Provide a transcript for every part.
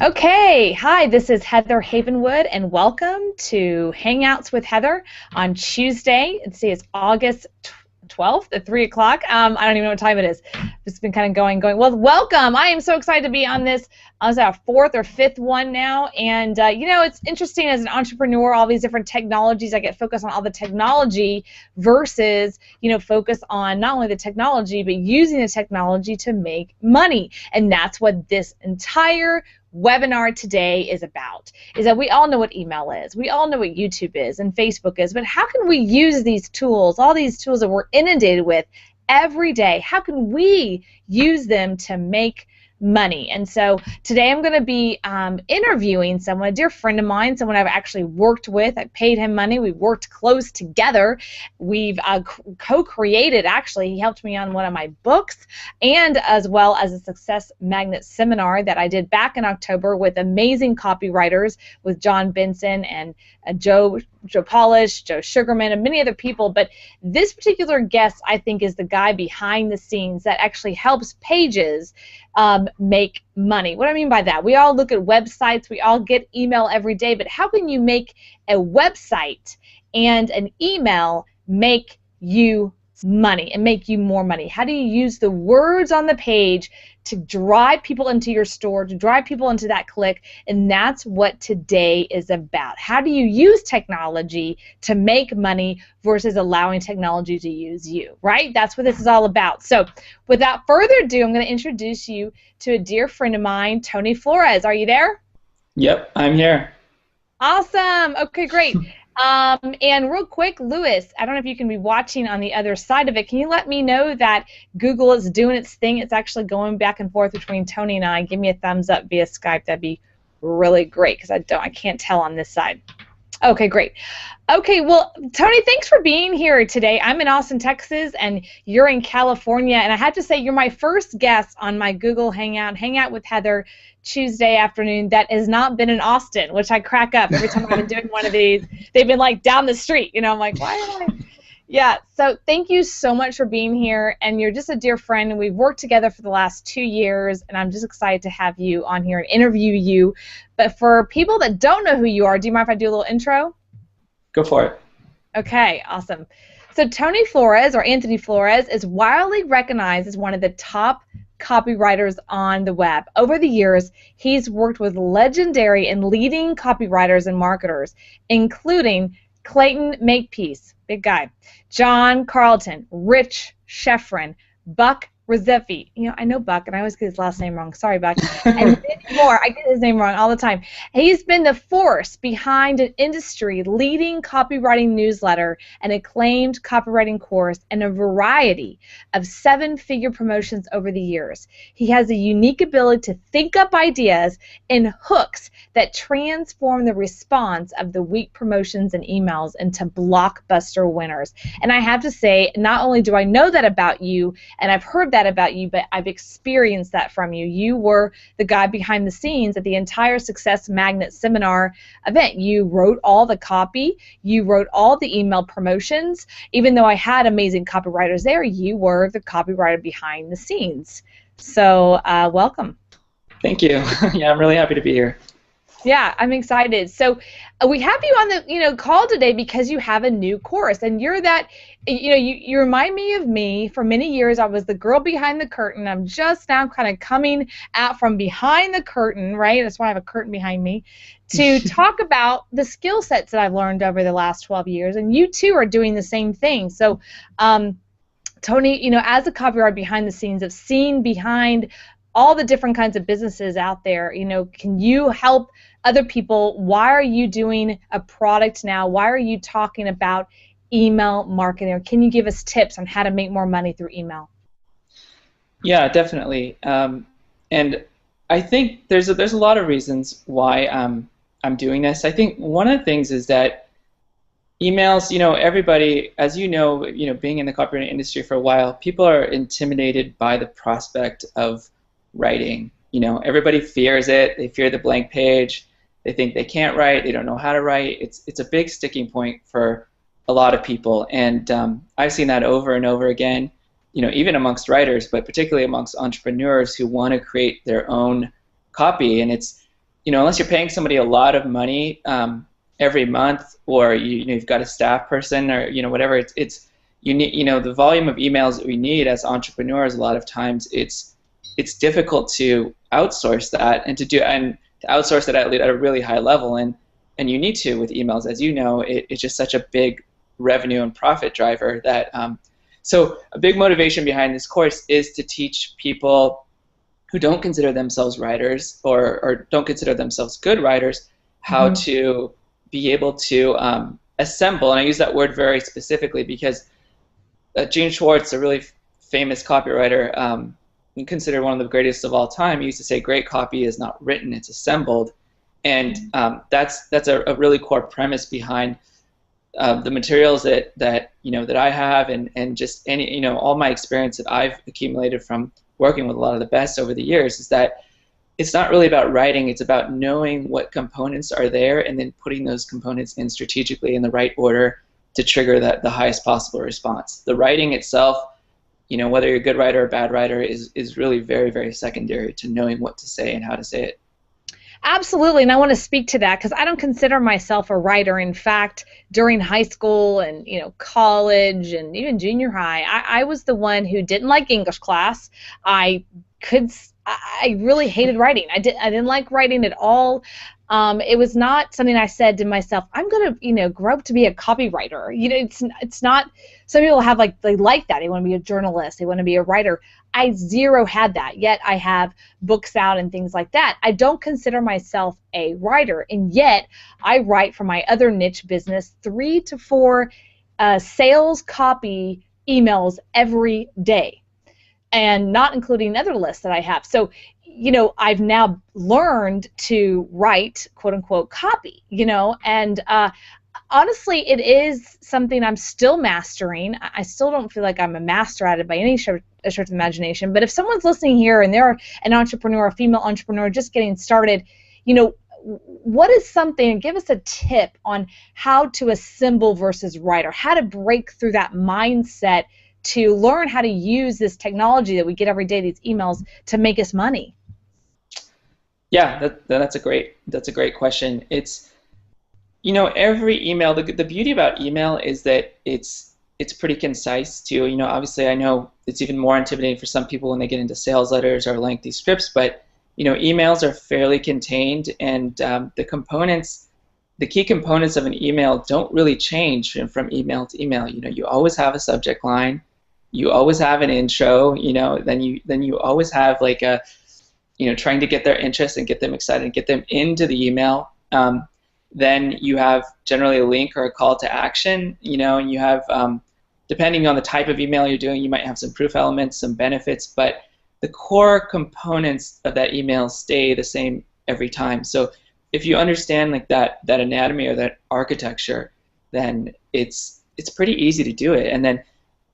Okay, hi, this is Heather Havenwood, and welcome to Hangouts with Heather on Tuesday. Let's see, it's August 12th at 3 o'clock. I don't even know what time it is. It's been kind of going. Well, welcome. I am so excited to be on this. I was our fourth or fifth one now, and it's interesting as an entrepreneur, all these different technologies. I get focused on all the technology versus, focus on not only the technology, but using the technology to make money. And that's what this entire webinar today is about, is that we all know what email is, we all know what YouTube is and Facebook is, but how can we use these tools, all these tools that we're inundated with every day, how can we use them to make money? And so today I'm going to be interviewing someone, a dear friend of mine, someone I've actually worked with. I paid him money. We worked close together. We've co-created, actually. He helped me on one of my books, and as well as a Success Magnet seminar that I did back in October with amazing copywriters, with John Benson and Joe Polish, Joe Sugarman, and many other people. But this particular guest, I think, is the guy behind the scenes that actually helps pages make money. What do I mean by that? We all look at websites, we all get email every day, but how can you make a website and an email make you money and make you more money? How do you use the words on the page to drive people into your store, to drive people into that click? And that's what today is about. How do you use technology to make money versus allowing technology to use you, right? That's what this is all about. So without further ado, I'm going to introduce you to a dear friend of mine, Tony Flores. Are you there? Yep, I'm here. Awesome. Okay, great. And real quick, Lewis, I don't know if you can be watching on the other side of it. Can you let me know that Google is doing its thing? It's actually going back and forth between Tony and I. Give me a thumbs up via Skype. That'd be really great, because I can't tell on this side. Okay, great. Okay, well, Tony, thanks for being here today. I'm in Austin, Texas, and you're in California, and I have to say you're my first guest on my Google Hangout with Heather Tuesday afternoon that has not been in Austin, which I crack up every time I've been doing one of these. They've been like down the street, I'm like, why am I? Yeah, so thank you so much for being here, and you're just a dear friend, and we've worked together for the last 2 years, and I'm just excited to have you on here and interview you. But for people that don't know who you are, do you mind if I do a little intro? Go for it. Okay, awesome. So Tony Flores, or Anthony Flores, is widely recognized as one of the top copywriters on the web. Over the years, he's worked with legendary and leading copywriters and marketers, including Clayton Makepeace, big guy, John Carlton, Rich Schefren, Buck Roseffi. I know Buck, and I always get his last name wrong. Sorry, Buck. And many more. I get his name wrong all the time. He's been the force behind an industry-leading copywriting newsletter, an acclaimed copywriting course, and a variety of 7-figure promotions over the years. He has a unique ability to think up ideas and hooks that transform the response of the weak promotions and emails into blockbuster winners. And I have to say, not only do I know that about you, and I've heard that about you, but I've experienced that from you. You were the guy behind the scenes at the entire Success Magnet seminar event. You wrote all the copy, you wrote all the email promotions. Even though I had amazing copywriters there, you were the copywriter behind the scenes. So welcome. Thank you. Yeah, I'm really happy to be here. Yeah, I'm excited. So we have you on the call today because you have a new course, and you're that you remind me of me. For many years I was the girl behind the curtain. I'm just now kind of coming out from behind the curtain, right? That's why I have a curtain behind me, to talk about the skill sets that I've learned over the last 12 years, and you too are doing the same thing. So Tony, as a copywriter behind the scenes, of seeing behind all the different kinds of businesses out there, can you help other people? Why are you doing a product now? Why are you talking about email marketing? Or can you give us tips on how to make more money through email? Yeah, definitely. And I think there's a lot of reasons why I'm doing this. I think one of the things is that emails, everybody, as being in the copywriting industry for a while, people are intimidated by the prospect of writing. Everybody fears it. They fear the blank page. They think they can't write. They don't know how to write. It's a big sticking point for a lot of people, and I've seen that over and over again. Even amongst writers, but particularly amongst entrepreneurs who want to create their own copy. And it's unless you're paying somebody a lot of money every month, or you've got a staff person, or whatever, it's you need, the volume of emails that we need as entrepreneurs. A lot of times it's difficult to outsource that, and to outsource it at a really high level, and you need to with emails, as you know. It's just such a big revenue and profit driver that so a big motivation behind this course is to teach people who don't consider themselves writers, or don't consider themselves good writers, how to be able to assemble, and I use that word very specifically because Gene Schwartz, a really famous copywriter, considered one of the greatest of all time, he used to say, great copy is not written, it's assembled. And that's a really core premise behind the materials that I have, and just any all my experience that I've accumulated from working with a lot of the best over the years, is that it's not really about writing, it's about knowing what components are there and then putting those components in strategically in the right order to trigger the highest possible response. The writing itself, whether you're a good writer or a bad writer, is really very, very secondary to knowing what to say and how to say it. Absolutely, and I want to speak to that because I don't consider myself a writer. In fact, during high school and college and even junior high, I was the one who didn't like English class. I really hated writing. I didn't like writing at all. It was not something I said to myself, I'm going to, grow up to be a copywriter. It's not, some people have they like that. They want to be a journalist. They want to be a writer. I zero had that, yet I have books out and things like that. I don't consider myself a writer, and yet I write for my other niche business 3 to 4 sales copy emails every day, and not including other lists that I have. So, I've now learned to write, quote unquote, copy, and honestly, it is something I'm still mastering. I still don't feel like I'm a master at it by any stretch of imagination. But if someone's listening here and they're an entrepreneur, a female entrepreneur just getting started, what is something, give us a tip on how to assemble versus write, or how to break through that mindset to learn how to use this technology that we get every day, these emails, to make us money? Yeah, that's a great question. It's every email, the beauty about email is that it's pretty concise too. Obviously I know it's even more intimidating for some people when they get into sales letters or lengthy scripts, but emails are fairly contained, and the key components of an email don't really change from email to email. You always have a subject line, you always have an intro, then you always have trying to get their interest and get them excited and get them into the email. Then you have generally a link or a call to action, and you have, depending on the type of email you're doing, you might have some proof elements, some benefits, but the core components of that email stay the same every time. So if you understand that anatomy or that architecture, then it's pretty easy to do it. And then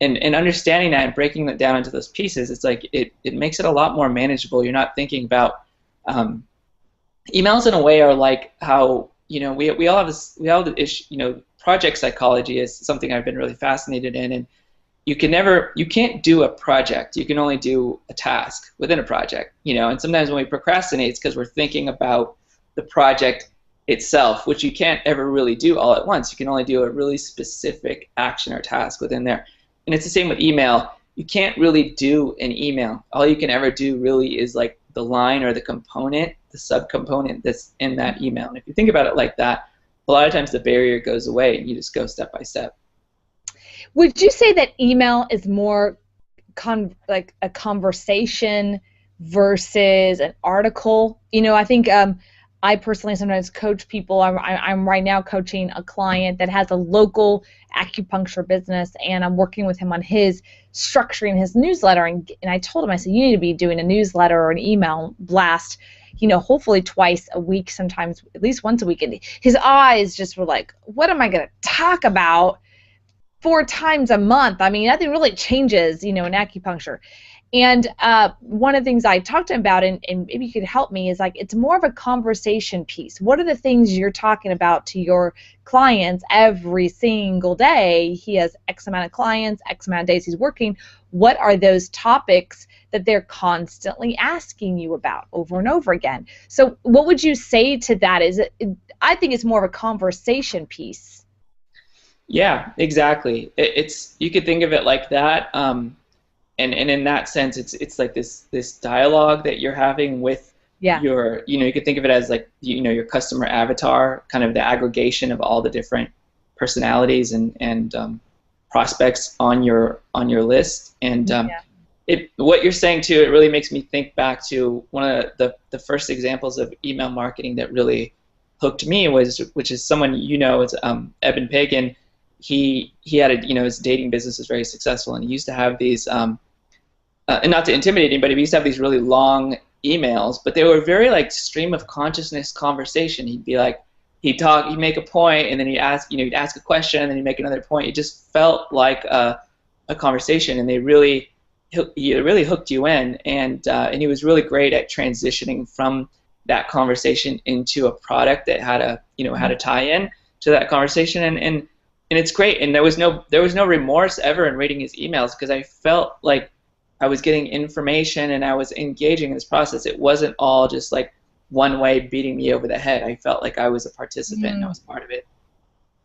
in understanding that and breaking that down into those pieces, it's it makes it a lot more manageable. You're not thinking about emails in a way are like how we all have the issue. Project psychology is something I've been really fascinated in, and you can't do a project. You can only do a task within a project. And sometimes when we procrastinate, it's because we're thinking about the project itself, which you can't ever really do all at once. You can only do a really specific action or task within there. And it's the same with email. You can't really do an email. All you can ever do really is the line or the component, the subcomponent that's in that email. And if you think about it like that, a lot of times the barrier goes away and you just go step by step. Would you say that email is more like a conversation versus an article? I think I personally sometimes coach people. I'm right now coaching a client that has a local acupuncture business, and I'm working with him on his structuring his newsletter. And I told him, I said, you need to be doing a newsletter or an email blast, hopefully twice a week, sometimes at least once a week. And his eyes just were like, what am I going to talk about 4 times a month? I mean, nothing really changes, in acupuncture. And one of the things I talked to him about, and maybe you could help me, is it's more of a conversation piece. What are the things you're talking about to your clients every single day? He has X amount of clients, X amount of days he's working. What are those topics that they're constantly asking you about over and over again. So what would you say to that? I think it's more of a conversation piece. Yeah, exactly. It's you could think of it like that, and in that sense, it's like this dialogue that you're having with Yeah. your, you could think of it as like, your customer avatar, kind of the aggregation of all the different personalities and prospects on your list. And what you're saying too, it really makes me think back to one of the first examples of email marketing that really hooked me which is someone is Eben Pagan. He had his dating business was very successful, and he used to have these and not to intimidate anybody, but he used to have these really long emails, but they were very like stream of consciousness conversation. He'd be like, he'd make a point, and then he'd ask a question, and then he'd make another point. It just felt like a conversation, and he really hooked you in, and he was really great at transitioning from that conversation into a product that had a tie-in to that conversation, and it's great. And there was no remorse ever in reading his emails, because I felt like I was getting information and I was engaging in this process. It wasn't all just like one way beating me over the head. I felt like I was a participant and I was part of it.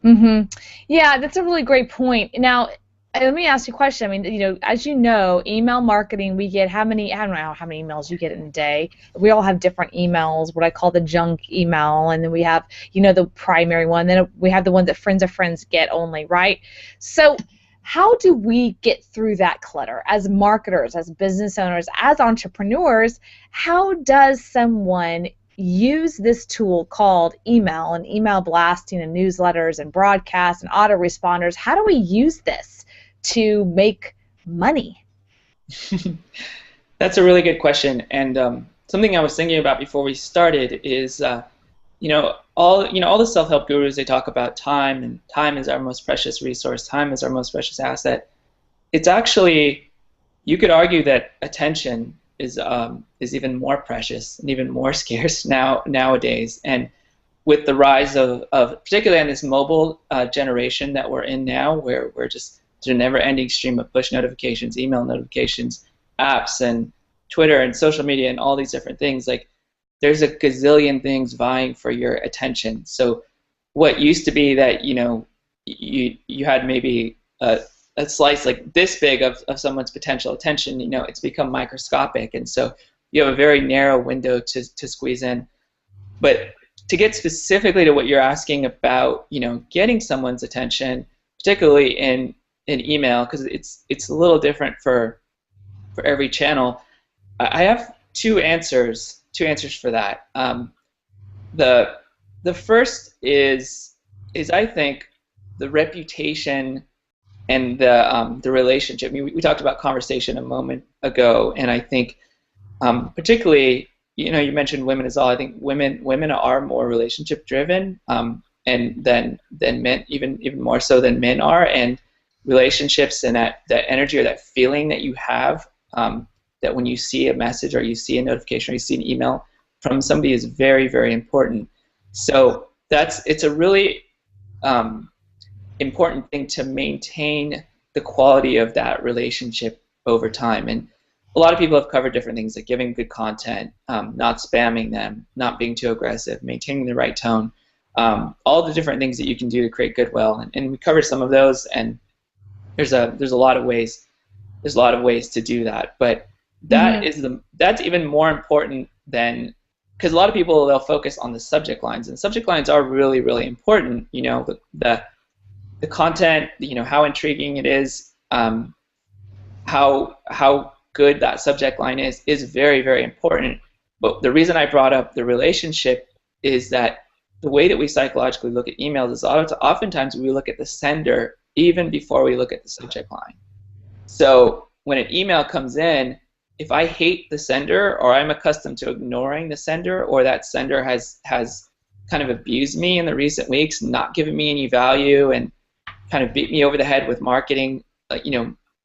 Mm-hmm. Yeah, that's a really great point. Now, let me ask you a question. I mean, as you know, email marketing, we get I don't know how many emails you get in a day. We all have different emails, what I call the junk email, and then we have, the primary one. Then we have the one that friends of friends get only, right? So how do we get through that clutter as marketers, as business owners, as entrepreneurs? How does someone use this tool called email and email blasting and newsletters and broadcasts and autoresponders? How do we use this to make money? That's a really good question, and something I was thinking about before we started is all the self-help gurus, they talk about time, and time is our most precious resource. Time is our most precious asset. It's actually, you could argue that attention is even more precious and even more scarce nowadays. And with the rise of particularly on this mobile generation that we're in now, where we're just a never-ending stream of push notifications, email notifications, apps, and Twitter and social media and all these different things, like, there's a gazillion things vying for your attention. So what used to be that you had maybe a slice like this big of someone's potential attention, it's become microscopic, and so you have a very narrow window to squeeze in. But to get specifically to what you're asking about, getting someone's attention, particularly in email, because it's a little different for every channel, I have two answers for that. The first is I think the reputation and the relationship. I mean, we talked about conversation a moment ago, and I think particularly, you mentioned women as well. I think women are more relationship driven, and than men, even more so than men are, and relationships and that energy or that feeling that you have, that when you see a message or you see a notification or you see an email from somebody is very, very important. So it's a really important thing to maintain the quality of that relationship over time. And a lot of people have covered different things, like giving good content, not spamming them, not being too aggressive, maintaining the right tone, all the different things that you can do to create goodwill. And we covered some of those, and there's a lot of ways to do that. But that's even more important than, because a lot of people, they'll focus on the subject lines, and subject lines are really, really important. The content, how intriguing it is, how good that subject line is very, very important. But the reason I brought up the relationship is that the way that we psychologically look at emails is oftentimes we look at the sender even before we look at the subject line. So when an email comes in, if I hate the sender, or I'm accustomed to ignoring the sender, or that sender has kind of abused me in the recent weeks, not given me any value, and kind of beat me over the head with marketing,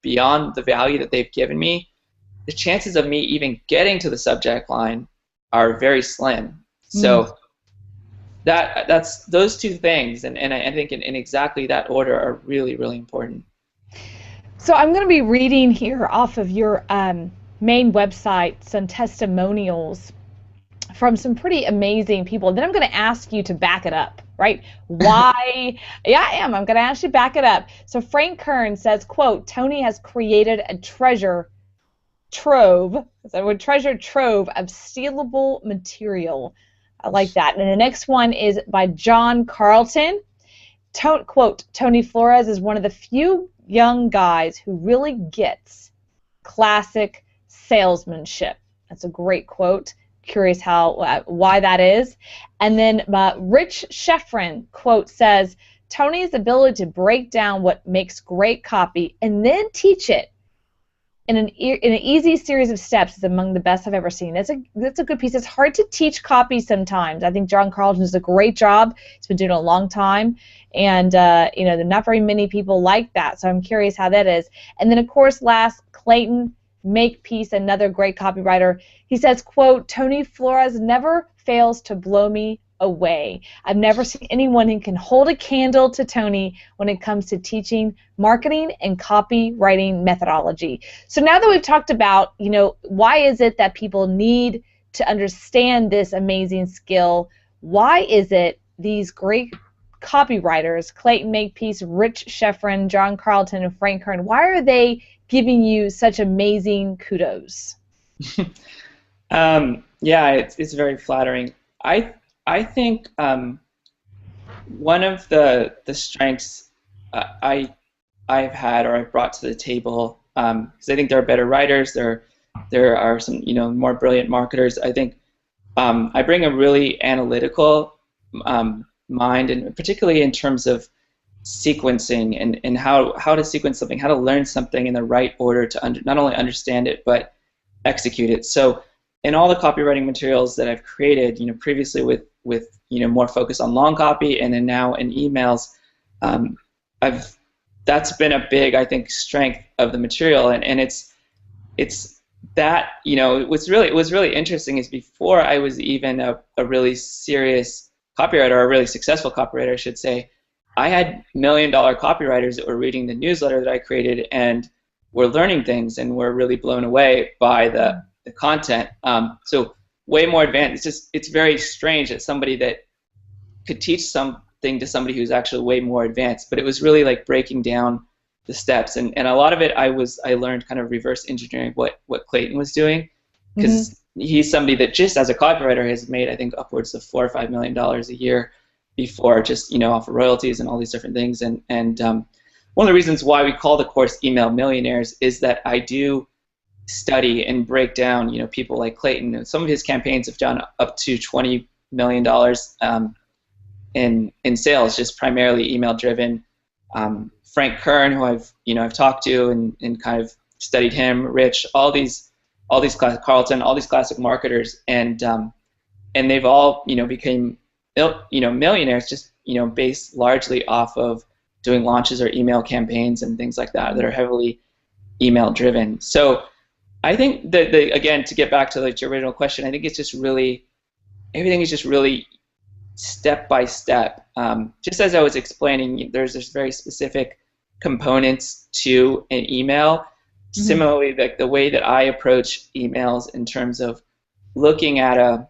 beyond the value that they've given me, the chances of me even getting to the subject line are very slim. So that's those two things, and I think in exactly that order are really, really important. So I'm going to be reading here off of your main website some testimonials from some pretty amazing people. Then I'm going to ask you to back it up, right? Why? Yeah, I am. I'm going to ask you to back it up. So Frank Kern says, quote, Tony has created a treasure trove of stealable material. I like that. And the next one is by John Carlton. Quote, Tony Flores is one of the few young guys who really gets classic salesmanship. That's a great quote. Curious why that is. And then Rich Sheffrin, quote, says, Tony's ability to break down what makes great copy and then teach it in an easy series of steps is among the best I've ever seen. That's a good piece. It's hard to teach copy sometimes. I think John Carlton does a great job. He's been doing it a long time, and there are not very many people like that. So I'm curious how that is. And then of course, last, Clayton Makepeace, another great copywriter. He says, quote, Tony Flores never fails to blow me away. I've never seen anyone who can hold a candle to Tony when it comes to teaching marketing and copywriting methodology. So now that we've talked about, why is it that people need to understand this amazing skill, why is it these great copywriters, Clayton Makepeace, Rich Sheffrin, John Carlton, and Frank Kern, why are they giving you such amazing kudos? Yeah, it's very flattering. I think one of the strengths I've had or I've brought to the table, because I think there are better writers, there are some more brilliant marketers. I think I bring a really analytical mind, and particularly in terms of sequencing and how to sequence something, how to learn something in the right order to not only understand it but execute it. So in all the copywriting materials that I've created, previously with more focus on long copy, and then now in emails, that's been a big, I think, strength of the material, and it's that it was really interesting is before I was even a really serious copywriter, or a really successful copywriter, I should say, I had $1 million copywriters that were reading the newsletter that I created and were learning things and were really blown away by the content. So way more advanced. It's very strange that somebody that could teach something to somebody who's actually way more advanced, but it was really like breaking down the steps, and a lot of it I learned kind of reverse engineering what Clayton was doing, because he's somebody that just as a copywriter has made, I think, upwards of $4 or $5 million a year before, just off of royalties and all these different things. And one of the reasons why we call the course Email Millionaires is that I do study and break down people like Clayton. Some of his campaigns have done up to $20 million in sales, just primarily email driven. Frank Kern, who I've talked to and kind of studied him, Rich, all these classic Carlton, all these classic marketers, and they've all became millionaires just based largely off of doing launches or email campaigns and things like that are heavily email driven. So I think that again, to get back to your original question, I think it's just really, everything is just really step by step. Just as I was explaining, there's very specific components to an email. Similarly, the way that I approach emails in terms of looking at a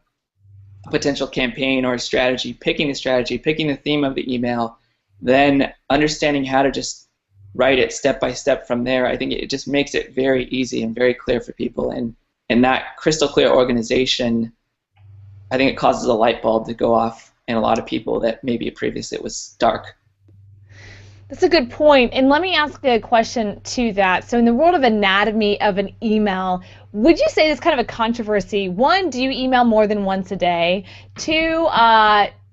potential campaign or a strategy, picking the theme of the email, then understanding how to just write it step by step from there, I think it just makes it very easy and very clear for people. And that crystal clear organization, I think it causes a light bulb to go off in a lot of people that maybe previously it was dark. That's a good point. And let me ask a question to that. So in the world of anatomy of an email, would you say there's kind of a controversy? One, do you email more than once a day? Two,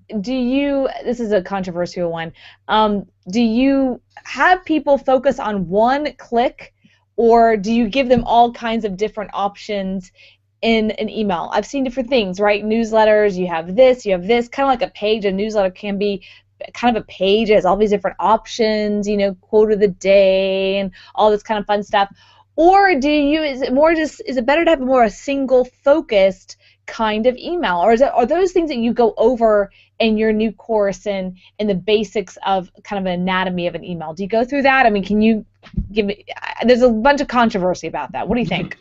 this is a controversial one, do you have people focus on one click, or do you give them all kinds of different options in an email? I've seen different things, right? Newsletters, you have this, kind of like a page. A newsletter can be kind of a page, it has all these different options, quote of the day and all this kind of fun stuff. Or is it better to have a single focused kind of email? Or are those things that you go over in your new course and in the basics of kind of an anatomy of an email? Do you go through that? I mean, can you give me, there's a bunch of controversy about that. What do you think?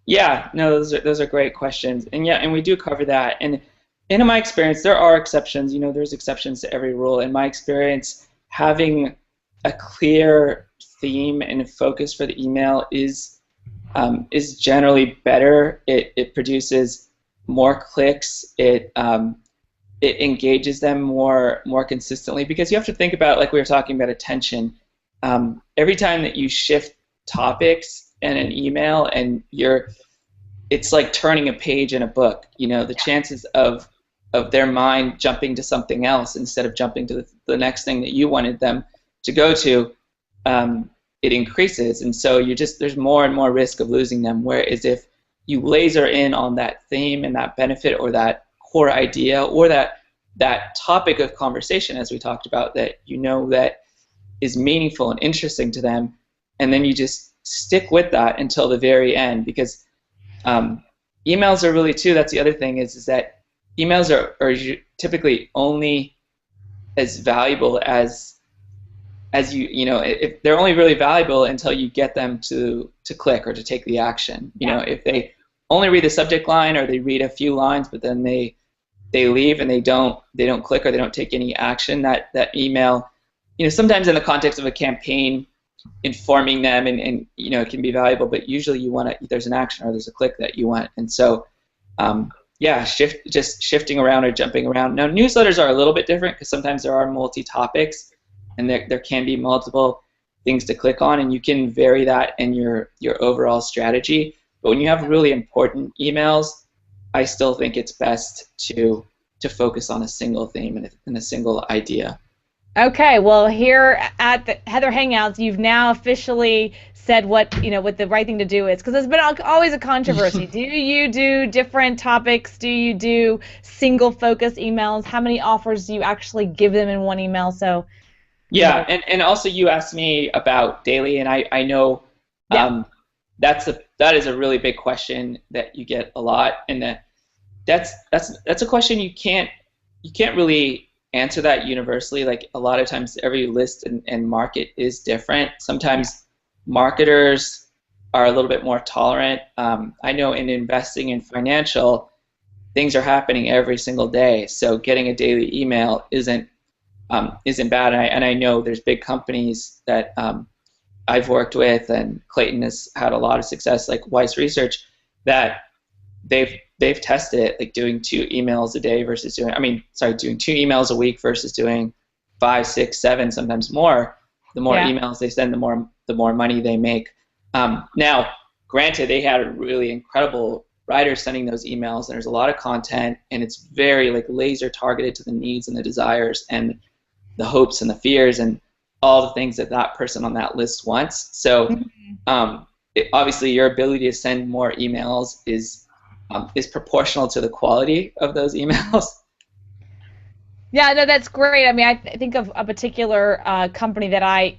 Yeah, no, those are great questions, and yeah, and we do cover that. And in my experience, there are exceptions. There's exceptions to every rule. In my experience, having a clear theme and focus for the email is generally better. It produces more clicks. It engages them more consistently, because you have to think about, like we were talking about, attention. Every time that you shift topics in an email, and it's like turning a page in a book. The chances of their mind jumping to something else instead of jumping to the next thing that you wanted them to go to, it increases. And so there's more and more risk of losing them. Whereas if you laser in on that theme and that benefit, or that core idea, or that topic of conversation, as we talked about, that that is meaningful and interesting to them, and then you just stick with that until the very end. Because emails are really, too, that's the other thing, is that emails are typically only as valuable as if they're only really valuable until you get them to click or to take the action. If they only read the subject line, or they read a few lines but then they leave and they don't click, or they don't take any action, that email, sometimes in the context of a campaign, informing them, and it can be valuable, but usually there's an action or there's a click that you want. And so shifting around or jumping around. Now, newsletters are a little bit different, because sometimes there are multi-topics, and there can be multiple things to click on, and you can vary that in your overall strategy. But when you have really important emails, I still think it's best to focus on a single theme and a single idea. Okay, well, here at the Heather Hangouts, you've now officially said what the right thing to do is, because there's been always a controversy. Do you do different topics? Do you do single focus emails? How many offers do you actually give them in one email? So yeah, and also you asked me about daily, and I know that is a really big question that you get a lot, and that's a question you can't really answer that universally. Like, a lot of times every list and market is different. Sometimes marketers are a little bit more tolerant. I know in investing in financial, things are happening every single day, so getting a daily email isn't bad. And I know there's big companies that I've worked with, and Clayton has had a lot of success, like Weiss Research, that they've tested it, like doing 2 emails a day versus doing 2 emails a week versus doing 5, 6, 7, sometimes more. The more emails they send, the more money they make. Now, granted, they had really incredible writers sending those emails, and there's a lot of content, and it's very laser targeted to the needs and the desires and the hopes and the fears and all the things that person on that list wants. So obviously your ability to send more emails is proportional to the quality of those emails. Yeah, no, that's great. I mean, I think of a particular company that I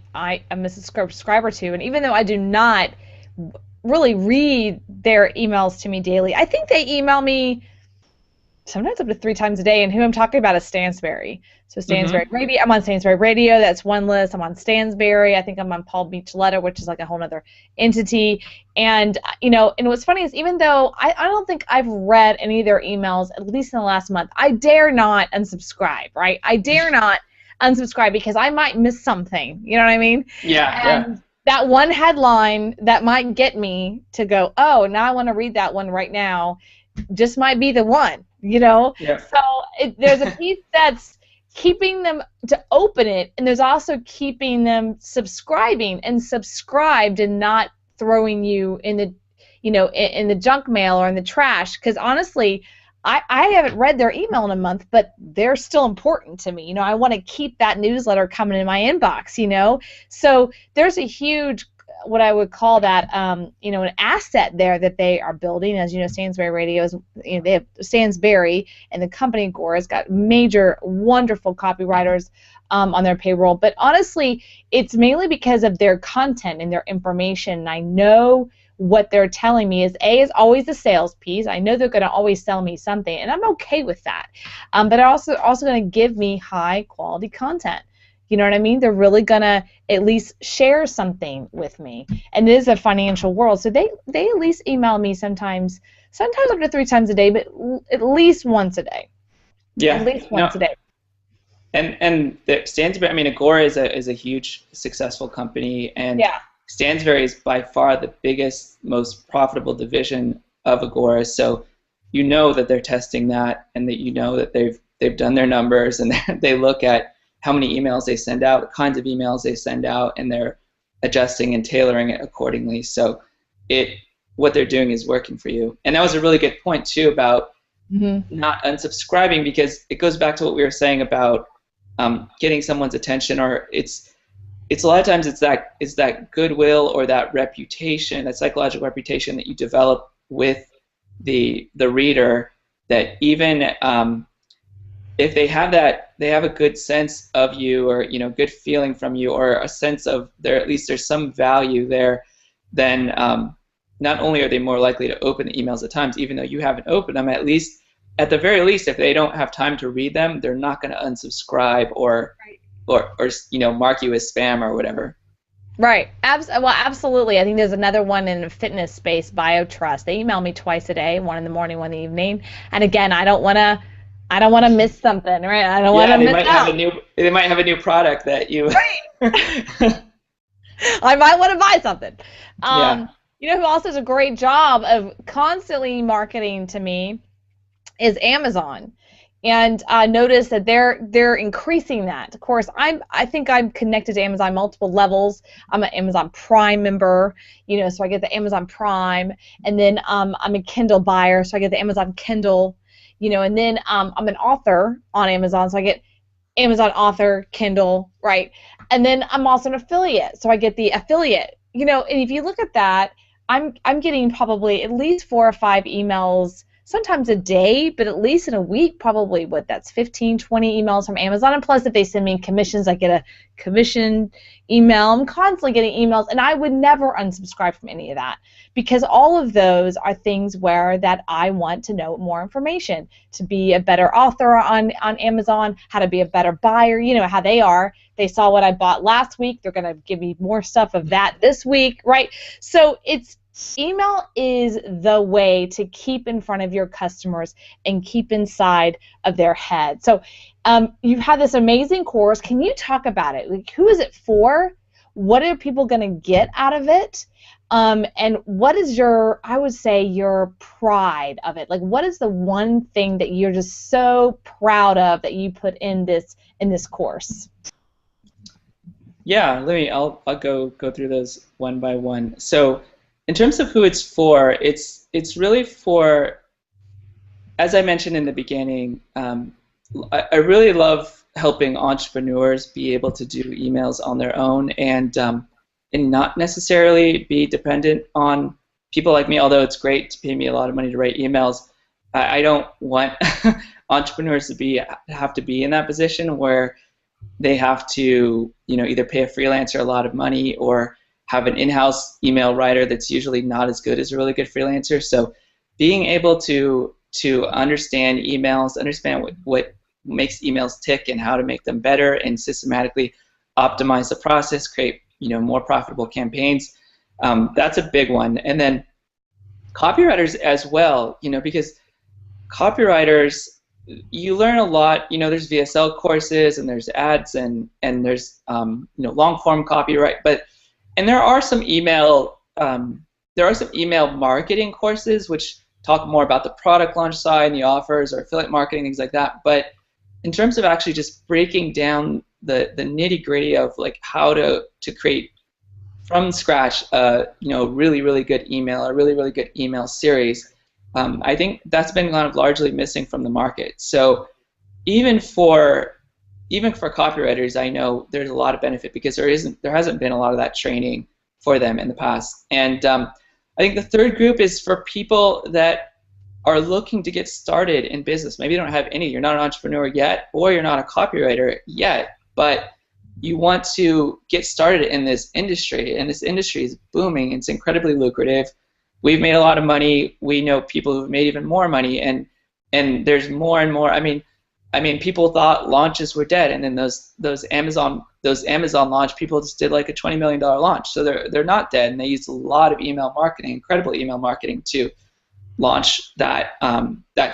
am a subscriber to, and even though I do not really read their emails to me daily, I think they email me sometimes up to 3 times a day, and who I'm talking about is Stansberry. So Stansberry Radio, I'm on Stansberry Radio, that's one list. I'm on Stansberry, I think I'm on Palm Beach Letter, which is like a whole other entity. And and what's funny is, even though I don't think I've read any of their emails, at least in the last month, I dare not unsubscribe, right? I dare not unsubscribe, because I might miss something, you know what I mean? Yeah. That one headline that might get me to go, oh, now I want to read that one right now, just might be the one, Yeah. So there's a piece that's keeping them to open it, and there's also keeping them subscribing and subscribed, and not throwing you in the, in the junk mail or in the trash. Because honestly, I haven't read their email in a month, but they're still important to me. I want to keep that newsletter coming in my inbox. So there's a huge, what I would call that, an asset there that they are building. As you know, Stansberry Radio is, they have Stansberry, and the company Agora has got major, wonderful copywriters on their payroll. But honestly, it's mainly because of their content and their information. And I know what they're telling me is always the sales piece. I know they're going to always sell me something, and I'm okay with that. But they're also going to give me high quality content. You know what I mean? They're really gonna at least share something with me. And it is a financial world, so they at least email me sometimes up to 3 times a day, but at least once a day. Yeah. At least once a day. And Stansberry, I mean, Agora is a huge successful company, and yeah. Stansberry is by far the biggest, most profitable division of Agora. So you know that they're testing that, and that you know that they've done their numbers, and they look at how many emails they send out, the kinds of emails they send out, and they're adjusting and tailoring it accordingly. So what they're doing is working for you. And that was a really good point too about not unsubscribing, because it goes back to what we were saying about getting someone's attention, or it's a lot of times it's that goodwill or that reputation, that psychological reputation that you develop with the reader, that even if they have a good sense of you, or good feeling from you, or a sense of at least there's some value there, then not only are they more likely to open the emails at times, even though you haven't opened them, at the very least, if they don't have time to read them, they're not going to unsubscribe or mark you as spam or whatever. Right. Well, absolutely. I think there's another one in the fitness space, BioTrust. They email me twice a day, one in the morning, one in the evening. And again, I don't want to miss something, right? I don't want to miss out. They might have a new product that you. Right. I might want to buy something. You know who also does a great job of constantly marketing to me is Amazon. And I noticed that they're increasing that. Of course, I think I'm connected to Amazon multiple levels. I'm an Amazon Prime member, so I get the Amazon Prime, and then I'm a Kindle buyer, so I get the Amazon Kindle, and then I'm an author on Amazon, so I get Amazon Author Kindle, right? And then I'm also an affiliate, so I get the affiliate, and if you look at that, I'm getting probably at least 4 or 5 emails, sometimes a day, but at least in a week, probably that's 15, 20 emails from Amazon. And plus, if they send me commissions, I get a commission email. I'm constantly getting emails, and I would never unsubscribe from any of that, because all of those are things where that I want to know more information, to be a better author on Amazon, how to be a better buyer, how they are. They saw what I bought last week. They're going to give me more stuff of that this week, right? So email is the way to keep in front of your customers and keep inside of their head. So you've had this amazing course. Can you talk about it? Like, who is it for? What are people going to get out of it? And what is your pride of it? Like, what is the one thing that you're just so proud of that you put in this course? Yeah, I'll go through those one by one. So, in terms of who it's for, it's really for, as I mentioned in the beginning, I really love helping entrepreneurs be able to do emails on their own, and not necessarily be dependent on people like me, although it's great to pay me a lot of money to write emails. I don't want entrepreneurs to have to be in that position where they have to either pay a freelancer a lot of money, or have an in-house email writer that's usually not as good as a really good freelancer. So being able to understand emails, understand what makes emails tick and how to make them better, and systematically optimize the process, create more profitable campaigns, that's a big one. And then copywriters as well, because copywriters, you learn a lot. There's VSL courses, and there's ads, and there's long form copyright, and there are some email marketing courses which talk more about the product launch side and the offers or affiliate marketing, things like that. But in terms of actually just breaking down the nitty-gritty of like how to create from scratch really, really good email, a really, really good email series, I think that's been kind of largely missing from the market. So even for copywriters, I know there's a lot of benefit, because there hasn't been a lot of that training for them in the past. And I think the third group is for people that are looking to get started in business. Maybe you don't have any, you're not an entrepreneur yet, or you're not a copywriter yet, but you want to get started in this industry, and this industry is booming. It's incredibly lucrative. We've made a lot of money. We know people who've made even more money, and there's more and more. I mean, I mean, people thought launches were dead, and then those Amazon launch, people just did like a $20 million launch. So they're not dead, and they used a lot of email marketing, incredible email marketing, to launch that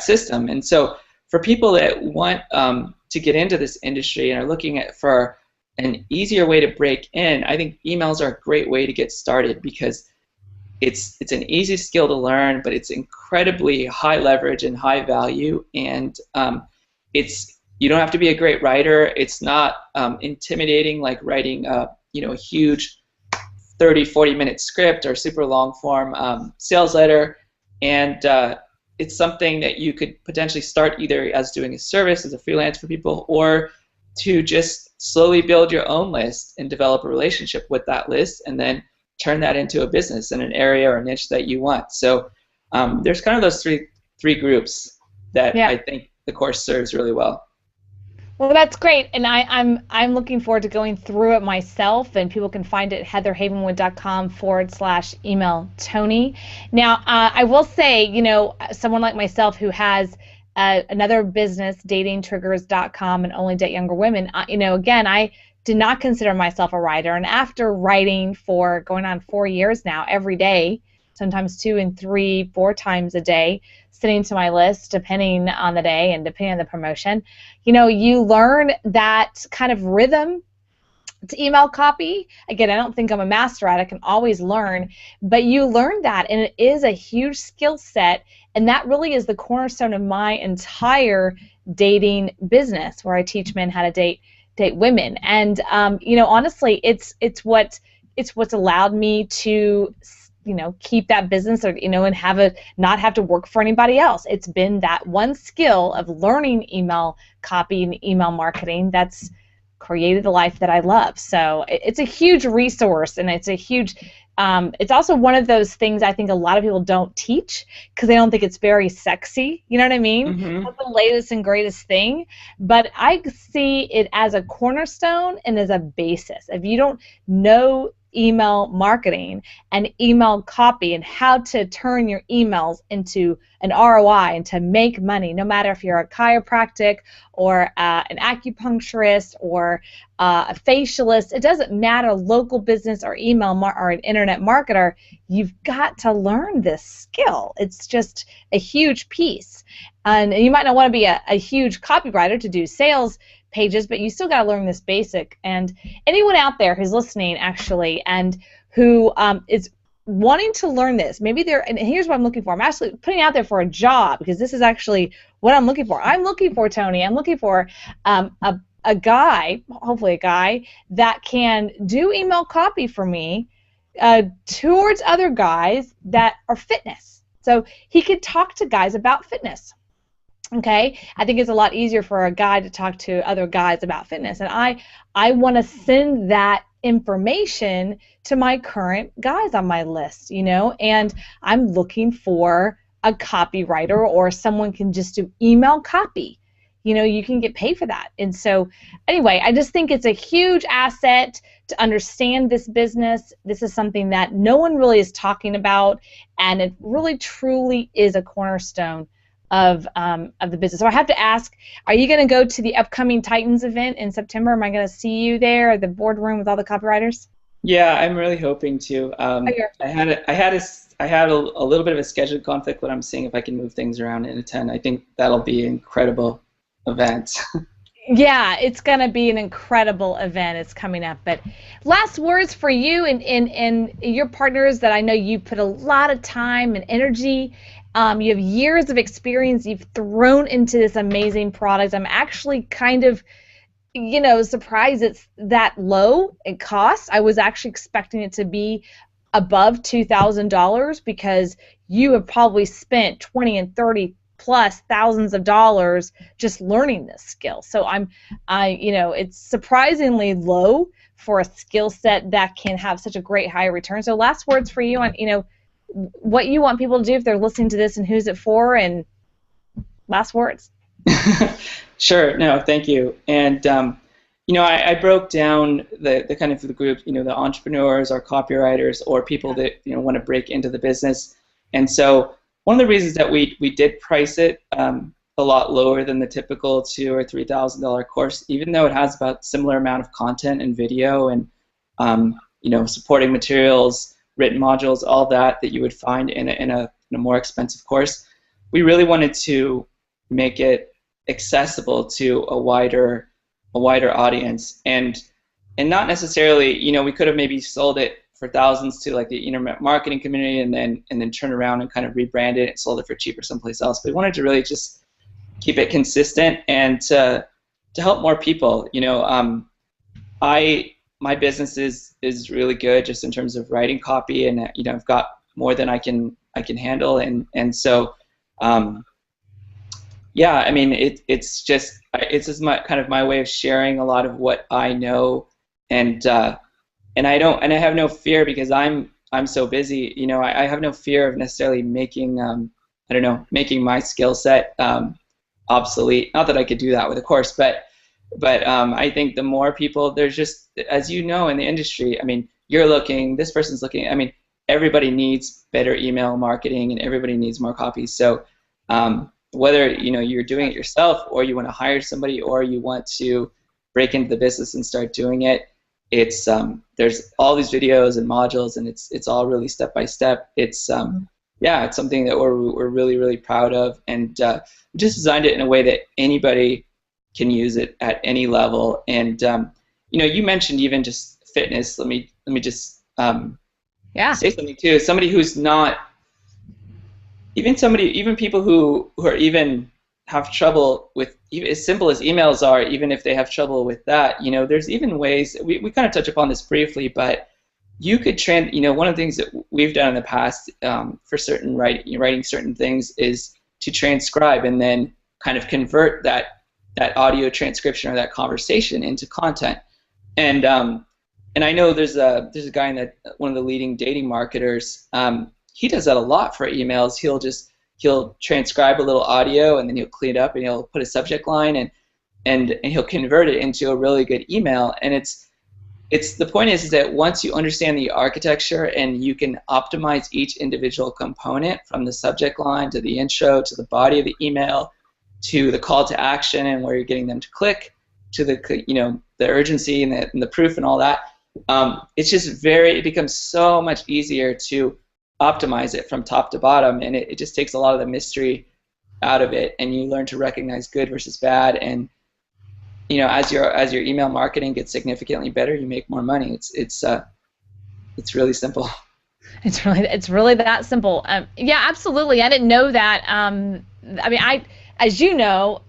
system. And so for people that want to get into this industry and are looking for an easier way to break in, I think emails are a great way to get started, because it's an easy skill to learn, but it's incredibly high leverage and high value, and you don't have to be a great writer. It's not intimidating like writing a huge 30-40 minute script or super long form sales letter, and it's something that you could potentially start either as doing a service as a freelance for people, or to just slowly build your own list and develop a relationship with that list, and then turn that into a business in an area or niche that you want. So there's kind of those three groups that I think the course serves really well. Well, that's great, and I'm looking forward to going through it myself, and people can find it at heatherhavenwood.com/email Tony. Now, I will say, someone like myself who has another business, datingtriggers.com, and only date younger women, again, I did not consider myself a writer, and after writing for going on 4 years now, every day, sometimes 2 and 3, 4 times a day, sitting to my list depending on the day and depending on the promotion, you learn that kind of rhythm to email copy. Again, I don't think I'm a master at it. I can always learn, but you learn that, and it is a huge skill set, and that really is the cornerstone of my entire dating business, where I teach men how to date women. And honestly, it's what's allowed me to keep that business, or and not have to work for anybody else. It's been that one skill of learning email copy and email marketing that's created the life that I love. So it's a huge resource, and it's a huge it's also one of those things I think a lot of people don't teach because they don't think it's very sexy. You know what I mean? Mm-hmm. Not the latest and greatest thing, but I see it as a cornerstone and as a basis. If you don't know email marketing and email copy and how to turn your emails into an ROI and to make money, no matter if you're a chiropractic or an acupuncturist or a facialist, it doesn't matter, local business or email or an internet marketer, you've got to learn this skill. It's just a huge piece. And you might not want to be a huge copywriter to do sales pages, but you still got to learn this basic. And anyone out there who's listening, actually, and who is wanting to learn this, maybe and here's what I'm looking for. I'm actually putting out there for a job, because this is actually what I'm looking for. I'm looking for, Tony, I'm looking for a guy, hopefully a guy, that can do email copy for me towards other guys that are fitness. So he could talk to guys about fitness. Okay, I think it's a lot easier for a guy to talk to other guys about fitness, and I want to send that information to my current guys on my list, and I'm looking for a copywriter, or someone can just do email copy. You can get paid for that. And so anyway, I just think it's a huge asset to understand this business. This is something that no one really is talking about, and it really truly is a cornerstone of the business. So I have to ask, are you going to go to the upcoming Titans event in September? Am I going to see you there at the boardroom with all the copywriters? Yeah, I'm really hoping to. I had a little bit of a schedule conflict, but I'm seeing if I can move things around and attend. I think that'll be an incredible event. Yeah, it's going to be an incredible event. It's coming up. But last words for you and your partners that I know you put a lot of time and energy. You have years of experience you've thrown into this amazing product. I'm actually kind of, surprised it's that low in cost. I was actually expecting it to be above $2,000, because you have probably spent 20 and 30 plus thousands of dollars just learning this skill. So it's surprisingly low for a skill set that can have such a great high return. So last words for you on, what you want people to do if they're listening to this, and who's it for, and last words. Sure. No, thank you. And I broke down the kind of the group, the entrepreneurs or copywriters or people that want to break into the business. And so one of the reasons that we did price it a lot lower than the typical $2,000 or $3,000 course, even though it has about similar amount of content and video and supporting materials, written modules, all that you would find in a more expensive course. We really wanted to make it accessible to a wider audience, and not necessarily, we could have maybe sold it for thousands to like the internet marketing community, and then turn around and kind of rebrand it and sold it for cheaper someplace else. But we wanted to really just keep it consistent and to help more people. My business is really good just in terms of writing copy, and I've got more than I can handle, and so yeah, I mean it's just my way of sharing a lot of what I know, and I have no fear because I'm so busy. I have no fear of necessarily making making my skill set obsolete. Not that I could do that with a course, but I think the more people, there's just, as you know, in the industry, I mean, you're looking, this person's looking, I mean, everybody needs better email marketing and everybody needs more copies. So whether you're doing it yourself or you want to hire somebody or you want to break into the business and start doing it, it's there's all these videos and modules, and it's all really step by step. It's yeah, it's something that we're really, really proud of, and we just designed it in a way that anybody can use it at any level. And you mentioned even just fitness. Let me just say something too. Somebody who's not even people who are even have trouble with, even as simple as emails are, even if they have trouble with that, there's even ways, we kind of touch upon this briefly, but you could one of the things that we've done in the past for certain writing certain things is to transcribe and then kind of convert that audio transcription or that conversation into content. And I know there's a guy in one of the leading dating marketers. He does that a lot for emails. He'll transcribe a little audio and then he'll clean it up and he'll put a subject line and he'll convert it into a really good email. And it's the point is that once you understand the architecture and you can optimize each individual component from the subject line to the intro to the body of the email to the call to action and where you're getting them to click to the urgency and the proof and all that, it becomes so much easier to optimize it from top to bottom, and it just takes a lot of the mystery out of it, and you learn to recognize good versus bad. And as your email marketing gets significantly better, you make more money. It's really simple. It's really that simple. Yeah, absolutely. I didn't know that. I mean, as you know,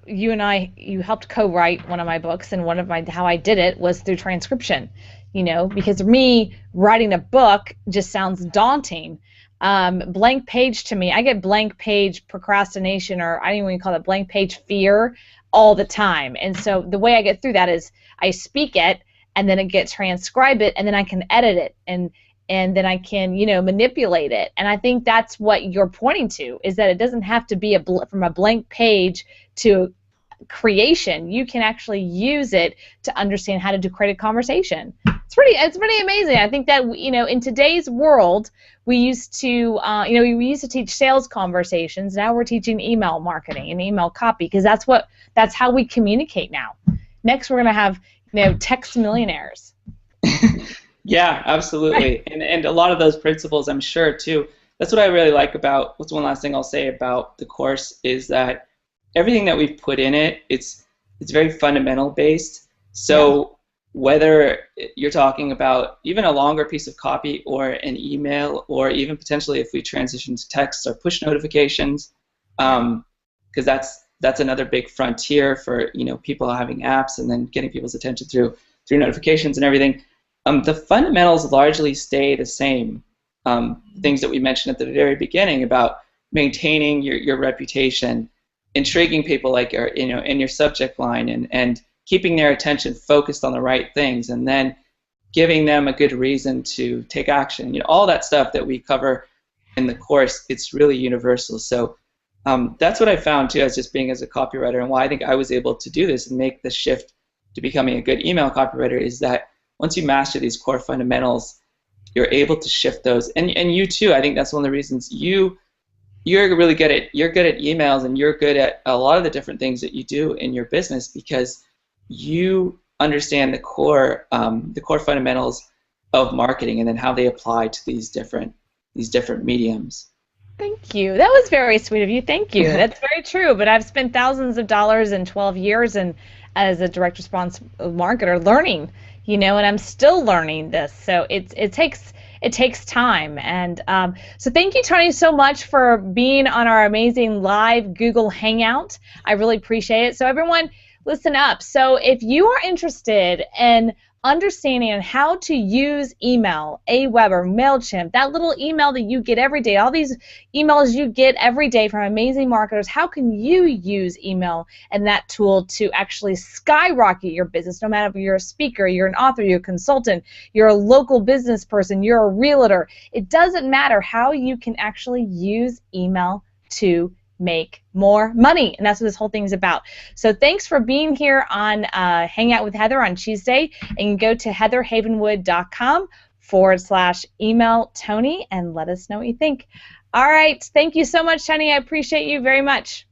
you helped co-write one of my books, and how I did it was through transcription. Because me writing a book just sounds daunting. Blank page to me, I get blank page procrastination, or I don't even call it blank page fear, all the time. And so the way I get through that is I speak it, and then it gets transcribe it, and then I can edit it, and then I can manipulate it. And I think that's what you're pointing to, is that it doesn't have to be from a blank page to creation. You can actually use it to understand how to create a conversation. It's pretty amazing. I think that in today's world, we used to teach sales conversations. Now we're teaching email marketing and email copy, because that's how we communicate now. Next, we're going to have text millionaires. Yeah, absolutely. And a lot of those principles, I'm sure too. That's what I really like about. What's one last thing I'll say about the course is that everything that we've put in it, it's very fundamental based. So whether you're talking about even a longer piece of copy or an email, or even potentially if we transition to text or push notifications, because that's another big frontier for people having apps and then getting people's attention through notifications and everything. The fundamentals largely stay the same. Things that we mentioned at the very beginning about maintaining your reputation, intriguing people in your subject line, and keeping their attention focused on the right things, and then giving them a good reason to take action. All that stuff that we cover in the course, it's really universal. So that's what I found too, as a copywriter, and why I think I was able to do this and make the shift to becoming a good email copywriter, is that once you master these core fundamentals, you're able to shift those. And you too, I think that's one of the reasons you you're really good at emails, and you're good at a lot of the different things that you do in your business because you understand the core fundamentals of marketing and then how they apply to these different mediums. Thank you. That was very sweet of you. Thank you. That's very true. But I've spent thousands of dollars in 12 years and as a direct response marketer learning, and I'm still learning this. So it takes time. And so thank you, Tony, so much for being on our amazing live Google Hangout. I really appreciate it. So everyone, listen up. So if you are interested in understanding how to use email, Aweber, MailChimp, that little email that you get every day, all these emails you get every day from amazing marketers, how can you use email and that tool to actually skyrocket your business, no matter if you're a speaker, you're an author, you're a consultant, you're a local business person, you're a realtor. It doesn't matter how you can actually use email to make more money, and that's what this whole thing is about. So thanks for being here on Hangout with Heather on Tuesday, and you can go to heatherhavenwood.com/email Tony and let us know what you think. All right, thank you so much, Tony. I appreciate you very much.